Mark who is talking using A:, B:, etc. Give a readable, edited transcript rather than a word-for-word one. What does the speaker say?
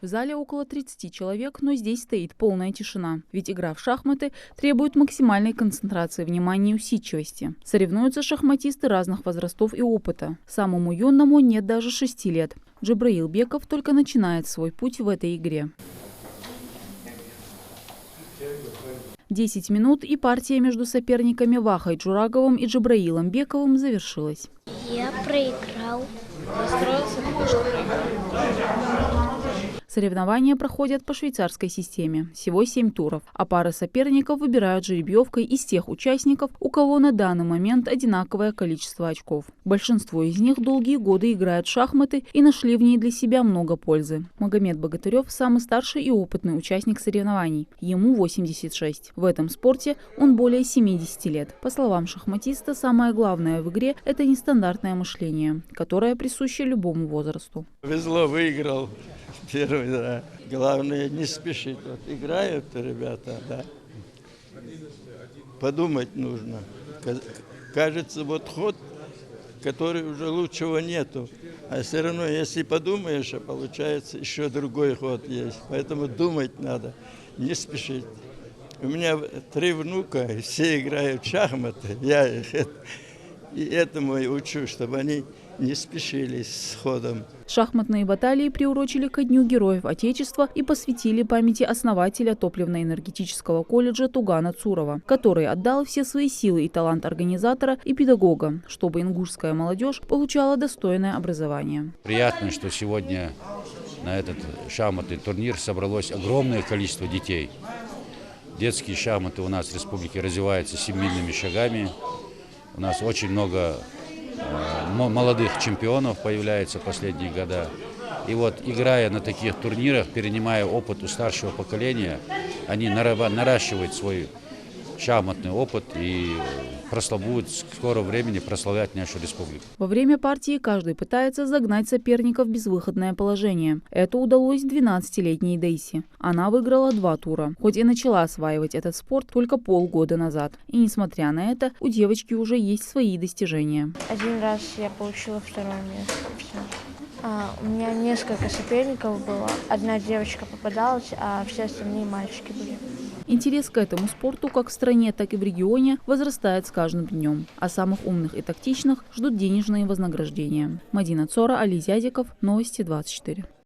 A: В зале около 30 человек, но здесь стоит полная тишина. Ведь игра в шахматы требует максимальной концентрации внимания и усидчивости. Соревнуются шахматисты разных возрастов и опыта. Самому юному нет даже 6 лет. Джабраил Беков только начинает свой путь в этой игре. 10 минут, и партия между соперниками Вахой Джураговым и Джабраилом Бековым завершилась.
B: Я проиграл.
A: Соревнования проходят по швейцарской системе. Всего 7 туров. А пары соперников выбирают жеребьевкой из тех участников, у кого на данный момент одинаковое количество очков. Большинство из них долгие годы играют в шахматы и нашли в ней для себя много пользы. Магомед Богатырев – самый старший и опытный участник соревнований. Ему 86. В этом спорте он более 70 лет. По словам шахматиста, самое главное в игре – это нестандартное мышление, которое присуще любому возрасту.
C: Повезло, выиграл. Первый, да. Главное, не спешить. Вот играют ребята, да. Подумать нужно. Кажется, вот ход, который уже лучшего нету. А все равно, если подумаешь, получается еще другой ход есть. Поэтому думать надо, не спешить. У меня 3 внука, и все играют в шахматы. Я их и этому и учу, чтобы они не спешили с ходом.
A: Шахматные баталии приурочили ко Дню Героев Отечества и посвятили памяти основателя топливно-энергетического колледжа Тугана Цурова, который отдал все свои силы и талант организатора и педагога, чтобы ингушская молодежь получала достойное образование.
D: Приятно, что сегодня на этот шахматный турнир собралось огромное количество детей. Детские шахматы у нас в республике развиваются семимильными шагами. У нас очень много молодых чемпионов появляется в последние годы. И вот, играя на таких турнирах, перенимая опыт у старшего поколения, они наращивают свой шахматный опыт и будут в скором времени прославлять нашу республику.
A: Во время партии каждый пытается загнать соперника в безвыходное положение. Это удалось 12-летней Дейси. Она выиграла 2 тура, хоть и начала осваивать этот спорт только полгода назад. И несмотря на это, у девочки уже есть свои достижения.
B: Один раз я получила 2-е место. Все. У меня несколько соперников было. Одна девочка попадалась, а все остальные мальчики были.
A: Интерес к этому спорту как в стране, так и в регионе возрастает с каждым днем. А самых умных и тактичных ждут денежные вознаграждения. Мадина Цора, Али Зязиков, Новости 24.